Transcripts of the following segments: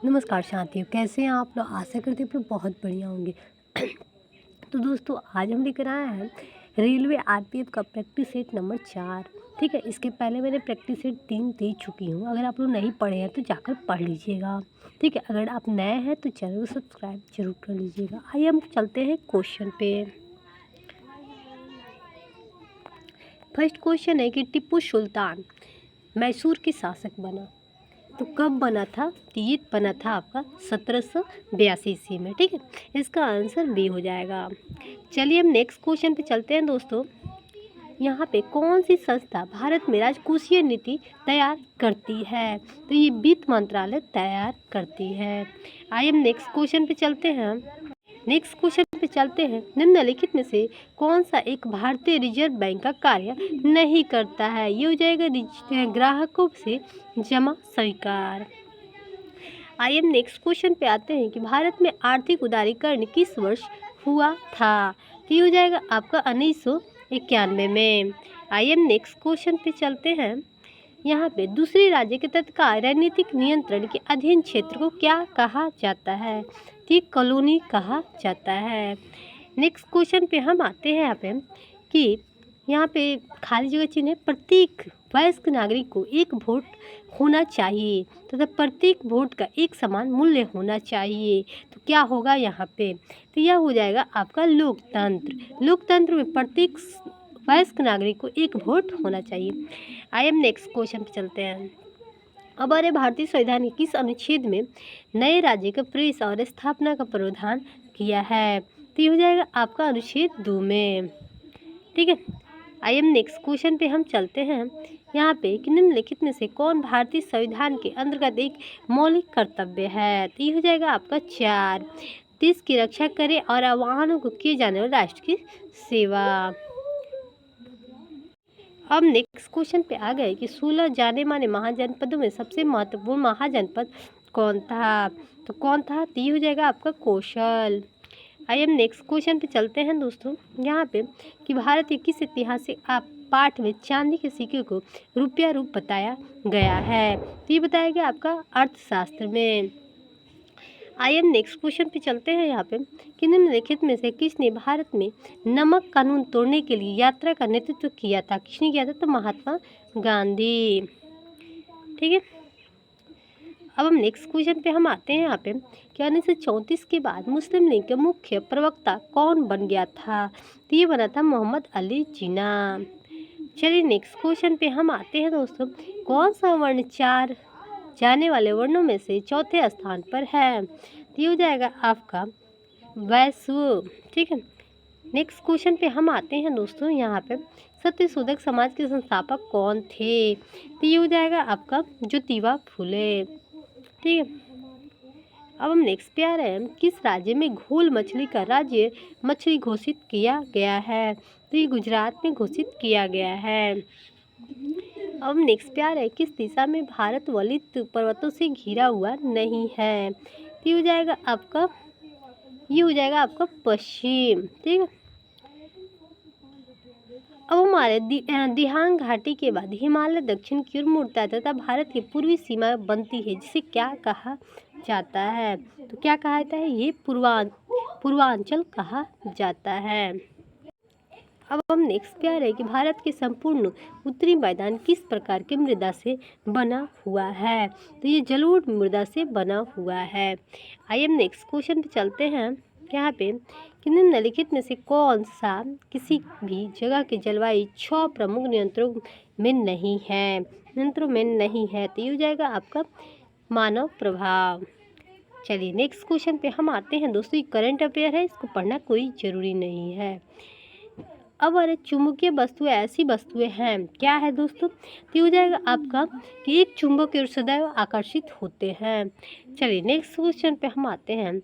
नमस्कार साथियों, कैसे हैं आप लोग। आशा करते हैं आप लोग बहुत बढ़िया होंगे। तो दोस्तों, आज हम लेकर आए हैं रेलवे आरपीएफ का प्रैक्टिस सेट नंबर 4। ठीक है, इसके पहले मैंने प्रैक्टिस सेट 3 दे चुकी हूँ। अगर आप लोग नहीं पढ़े हैं तो जाकर पढ़ लीजिएगा। ठीक है, अगर आप नए हैं तो चैनल को सब्सक्राइब जरूर कर लीजिएगा। आइए हम चलते हैं क्वेश्चन पे। फर्स्ट क्वेश्चन है कि टीपू सुल्तान मैसूर के शासक बना तो कब बना था। तो ये बना था आपका 1782 ईस्वी में। ठीक है, इसका आंसर बी हो जाएगा। चलिए हम नेक्स्ट क्वेश्चन पे चलते हैं दोस्तों। यहाँ पे कौन सी संस्था भारत में राजकोषीय नीति तैयार करती है। तो ये वित्त मंत्रालय तैयार करती है। आइए हम नेक्स्ट क्वेश्चन पे चलते हैं। निम्नलिखित में से कौन सा एक भारतीय रिजर्व बैंक का कार्य नहीं करता है। ये हो जाएगा ग्राहकों से जमा स्वीकार। आइए हम नेक्स्ट क्वेश्चन पे आते हैं कि भारत में आर्थिक उदारीकरण किस वर्ष हुआ था। तो ये हो जाएगा आपका 1991 में। आइए हम नेक्स्ट क्वेश्चन पे चलते हैं। यहाँ पे दूसरे राज्य के तत्काल राजनीतिक नियंत्रण के अधीन क्षेत्र को क्या कहा जाता है। तो कॉलोनी कहा जाता है। नेक्स्ट क्वेश्चन पे हम आते हैं यहाँ पे कि यहाँ पे खाली जगह चिन्ह है। प्रत्येक वयस्क नागरिक को एक वोट होना चाहिए तथा प्रत्येक वोट का एक समान मूल्य होना चाहिए। तो क्या होगा यहाँ पे। तो यह हो जाएगा आपका लोकतंत्र में प्रत्येक वयस्क नागरिक को एक वोट होना चाहिए। आइए हम नेक्स्ट क्वेश्चन पे चलते हैं। हमारे भारतीय संविधान के किस अनुच्छेद में नए राज्य के प्रवेश और स्थापना का प्रावधान किया है। तो ये हो जाएगा आपका अनुच्छेद 2 में। ठीक है, आइए हम नेक्स्ट क्वेश्चन पे हम चलते हैं। यहाँ पे कि निम्नलिखित में से कौन भारतीय संविधान के अंतर्गत एक मौलिक कर्तव्य है। तो ये हो जाएगा आपका 4। देश की रक्षा करें और आह्वानों को किए जाने वाले राष्ट्र की सेवा। अब नेक्स्ट क्वेश्चन पे आ गए कि 16 जाने माने महाजनपदों में सबसे महत्वपूर्ण महाजनपद कौन था। तो कौन था। तो ये हो जाएगा आपका कौशल। आइए हम नेक्स्ट क्वेश्चन पे चलते हैं दोस्तों। यहाँ पे कि भारत के किस ऐतिहासिक पाठ में चांदी के सिक्के को रुपया रूप बताया गया है। तो ये बताया गया आपका अर्थशास्त्र में। आइए हम नेक्स्ट क्वेश्चन पे चलते हैं। यहाँ पे कि निम्नलिखित में से किसने भारत में नमक कानून तोड़ने के लिए यात्रा का नेतृत्व किया था। किसने किया था। तो महात्मा गांधी। ठीक है, अब हम नेक्स्ट क्वेश्चन पे हम आते हैं। यहाँ पे कि 1934 के बाद मुस्लिम लीग के मुख्य प्रवक्ता कौन बन गया था। तो ये बना था मोहम्मद अली जिन्ना। चलिए नेक्स्ट क्वेश्चन पे हम आते हैं दोस्तों। कौन सा वर्ण 4 जाने वाले वर्णों में से चौथे स्थान पर है। तो ये हो जाएगा आपका वैश्व। ठीक है, नेक्स्ट क्वेश्चन पे हम आते हैं दोस्तों। यहाँ पे सत्यशोधक समाज के संस्थापक कौन थे। तो ये हो जाएगा आपका ज्योतिबा फुले। ठीक है, अब हम नेक्स्ट पे आ रहे हैं। किस राज्य में घोल मछली का राज्य मछली घोषित किया गया है। तो ये गुजरात में घोषित किया गया है। अब हम नेक्स्ट पे आ रहे हैं। किस दिशा में भारत वलित पर्वतों से घिरा हुआ नहीं है। तो ये हो जाएगा आपका पश्चिम। ठीक है, अब हमारे दिहांग घाटी के बाद हिमालय दक्षिण की ओर मुड़ता है तथा भारत की पूर्वी सीमा बनती है, जिसे क्या कहा जाता है। तो क्या कहा जाता है। ये पूर्वांचल कहा जाता है। अब हम नेक्स्ट पे आ रहे हैं कि भारत के संपूर्ण उत्तरी मैदान किस प्रकार की मृदा से बना हुआ है। तो ये जलोढ़ मृदा से बना हुआ है। आइए हम नेक्स्ट क्वेश्चन पे चलते हैं। यहाँ पे कि निम्नलिखित में से कौन सा किसी भी जगह के जलवायु 6 प्रमुख नियंत्रणों में नहीं है। तो ये हो जाएगा आपका मानव प्रभाव। चलिए नेक्स्ट क्वेश्चन पे हम आते हैं दोस्तों। करंट अफेयर है, इसको पढ़ना कोई ज़रूरी नहीं है। अब अरे चुंबकीय वस्तुएं ऐसी वस्तुएं हैं, क्या है दोस्तों। तो हो जाएगा आपका कि एक चुंबक की ओर सदैव आकर्षित होते हैं। चलिए नेक्स्ट क्वेश्चन पे हम आते हैं।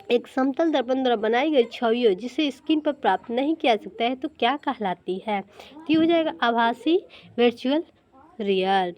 एक समतल दर्पण द्वारा बनाई गई छवियों जिसे स्क्रीन पर प्राप्त नहीं किया जा सकता है तो क्या कहलाती है। तो हो जाएगा आभासी वर्चुअल रियल।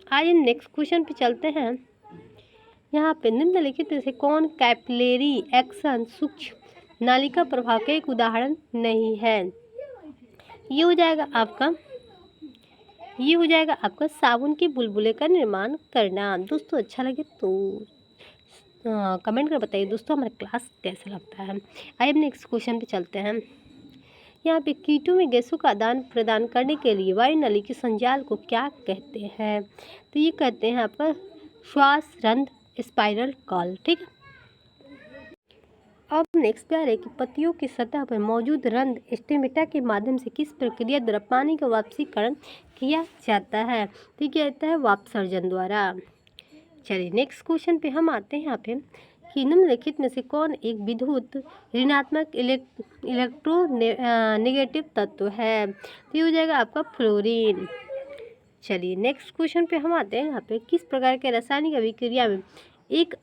आइए नेक्स्ट क्वेश्चन पे चलते हैं। यहाँ पे निम्नलिखित में से कौन कैपिलरी एक्शन सूक्ष्म नालिका प्रभाव का एक उदाहरण नहीं है। ये हो जाएगा आपका ये हो जाएगा आपका साबुन के बुलबुले का निर्माण करना। दोस्तों अच्छा लगे तो कमेंट कर बताइए दोस्तों हमारा क्लास कैसा लगता है। आइए अब नेक्स्ट क्वेश्चन पे चलते हैं। यहाँ पे कीटों में गैसों का आदान प्रदान करने के लिए वायुनली के संजाल को क्या कहते हैं? तो ये कहते हैं आपका श्वास रंध्र स्पाइरल कॉल। ठीक है। अब नेक्स्ट पे आ रहा है कि पत्तियों की सतह पर मौजूद रंध्र स्टेमेटा के माध्यम से किस प्रक्रिया द्वारा पानी का वाष्पीकरण किया जाता है? तो ये कहता है वाष्पसर्जन द्वारा। चलिए नेक्स्ट क्वेश्चन पे हम आते हैं यहाँ पे कि निम्नलिखित में से कौन एक विद्युत ऋणात्मक नेगेटिव तत्व है? तो ये हो जाएगा आपका फ्लोरीन। चलिए नेक्स्ट क्वेश्चन पे हम आते हैं यहाँ पे किस प्रकार के रासायनिक अभिक्रिया में एक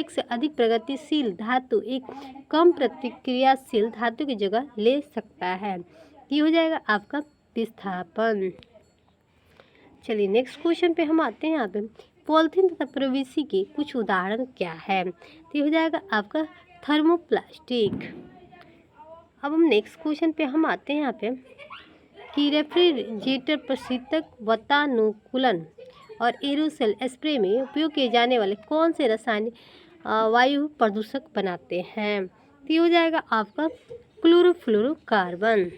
से अधिक प्रगतिशील धातु एक कम प्रतिक्रियाशील धातु की जगह ले सकता है? ये हो जाएगा आपका विस्थापन। चलिए नेक्स्ट क्वेश्चन पे हम आते हैं यहाँ पे पॉलिथीन तथा पीवीसी के कुछ उदाहरण क्या है? तो ये हो जाएगा आपका थर्मोप्लास्टिक। अब हम नेक्स्ट क्वेश्चन पे हम आते हैं यहाँ पे कि रेफ्रिजरेटर पर शीतक वातानुकूलन और एरोसोल स्प्रे में उपयोग किए जाने वाले कौन से रसायन वायु प्रदूषक बनाते हैं? तो ये हो जाएगा आपका क्लोरोफ्लोरोकार्बन।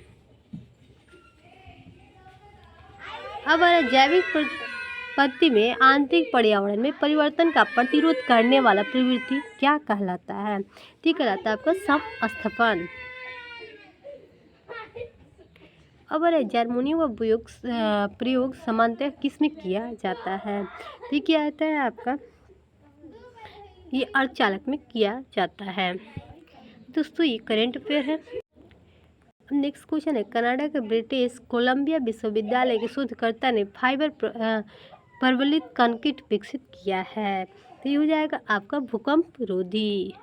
अब जैविक पद्धति में आंतरिक पर्यावरण में परिवर्तन का प्रतिरोध करने वाला प्रवृत्ति क्या कहलाता है? ठीक कहलाता है आपका समस्थापन। अब जर्मनियों का प्रयोग सामान्यतः किस में किया जाता है? ये क्या आता है आपका ये अर्धचालक में किया जाता है। दोस्तों ये करंट अफेयर है। नेक्स्ट क्वेश्चन है कनाडा के ब्रिटिश कोलंबिया विश्वविद्यालय के शोधकर्ता ने फाइबर प्रबलित कंक्रीट विकसित किया है? तो ये हो जाएगा आपका भूकंप रोधी।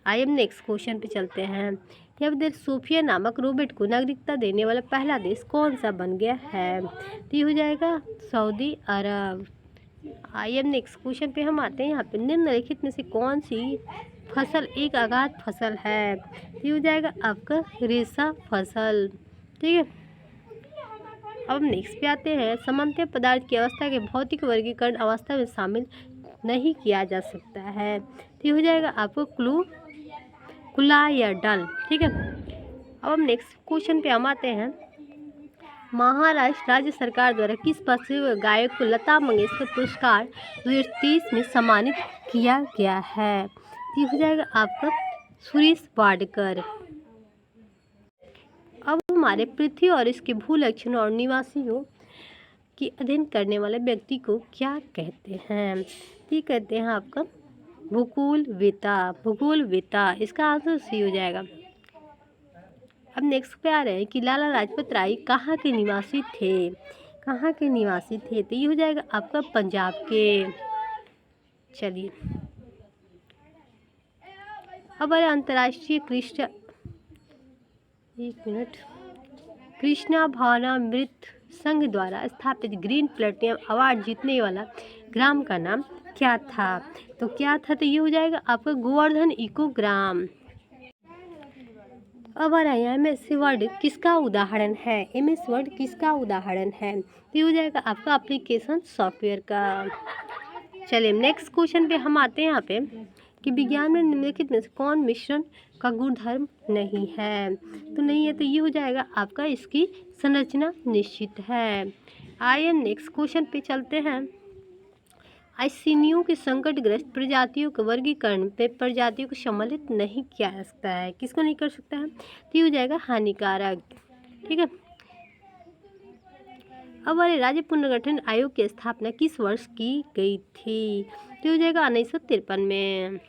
आइए हम नेक्स्ट क्वेश्चन पे चलते हैं। यह देश सोफिया नामक रोबोट को नागरिकता देने वाला पहला देश कौन सा बन गया है? तो ये हो जाएगा सऊदी अरब। आइए हम नेक्स्ट क्वेश्चन पे हम आते हैं यहाँ पे निम्नलिखित में से कौन सी फसल एक आगाध फसल है? ये हो जाएगा आपका रेशा फसल। ठीक है। अब नेक्स्ट पे आते हैं सामान्य पदार्थ की अवस्था के भौतिक वर्गीकरण अवस्था में शामिल नहीं किया जा सकता है? तो ये हो जाएगा आपको कुलायडल। ठीक है। अब हम नेक्स्ट क्वेश्चन पे हम आते हैं महाराष्ट्र राज्य सरकार द्वारा किस प्रसिद्ध गायक को लता मंगेशकर पुरस्कार 2023 में सम्मानित किया गया है? ये हो जाएगा आपका सुरेश वाडकर। अब हमारे पृथ्वी और इसके भूलक्षणों और निवासियों की अध्ययन करने वाले व्यक्ति को क्या कहते हैं? ये कहते हैं आपका भूगोलवेता। इसका आंसर सी हो जाएगा। अब नेक्स्ट पे आ रहे हैं कि लाला लाजपत राय कहाँ के निवासी थे? तो ये हो जाएगा आपका पंजाब के। चलिए अब अंतर्राष्ट्रीय कृष्णा भावनामृत संघ द्वारा स्थापित ग्रीन प्लेटिनम अवार्ड जीतने वाला ग्राम का नाम क्या था? तो ये हो जाएगा आपका गोवर्धन इको ग्राम। अब आ रहा है एमएस वर्ड किसका उदाहरण है? तो ये हो जाएगा आपका एप्लीकेशन सॉफ्टवेयर का। चलिए नेक्स्ट क्वेश्चन पे हम आते हैं यहाँ पे कि विज्ञान में निम्नलिखित में से कौन मिश्रण का गुणधर्म नहीं है? तो नहीं है तो ये हो जाएगा आपका इसकी संरचना निश्चित है। आइए नेक्स्ट क्वेश्चन पे चलते हैं। आइसिनियों के संकटग्रस्त प्रजातियों के वर्गीकरण पे प्रजातियों को सम्मिलित नहीं किया जा सकता है। किसको नहीं कर सकता है? तो ये हो जाएगा हानिकारक। ठीक है। अब राज्य पुनर्गठन आयोग की स्थापना किस वर्ष की गई थी? तो हो जाएगा 1953 में।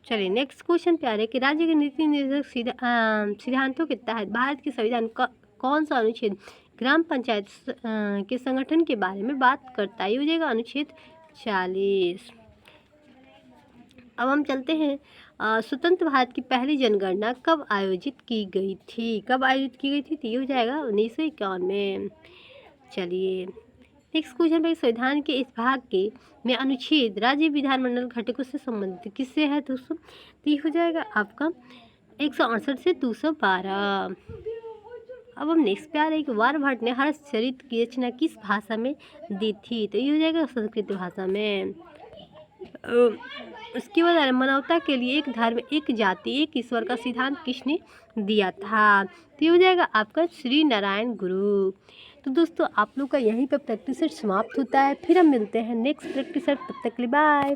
चलिए नेक्स्ट क्वेश्चन पे आ रहे कि राज्य के नीति निर्देशक सिद्धांतों के तहत भारत के संविधान का कौन सा अनुच्छेद ग्राम पंचायत के संगठन के बारे में बात करता है? ये हो जाएगा अनुच्छेद 40। अब हम चलते हैं स्वतंत्र भारत की पहली जनगणना कब आयोजित की गई थी? तो ये हो जाएगा 1951 में। चलिए नेक्स्ट क्वेश्चन पे संविधान के इस भाग के में अनुच्छेद राज्य विधानमंडल घटकों से संबंधित किससे है दोस्तों? तो ये हो जाएगा आपका 168 से 212। अब हम नेक्स्ट पे आ रहे हैं कि वारभट्ट ने हर्षचरित की रचना किस भाषा में दी थी, तो ये हो जाएगा संस्कृत भाषा में। उसके बाद मानवता के लिए एक धर्म, एक जाति, एक ईश्वर का सिद्धांत किसने दिया था, तो ये हो जाएगा आपका श्री नारायण गुरु। तो दोस्तों आप लोग का यहीं पर प्रैक्टिस सेट समाप्त होता है, फिर हम मिलते हैं नेक्स्ट प्रैक्टिस सेट, तब तक के लिए बाय।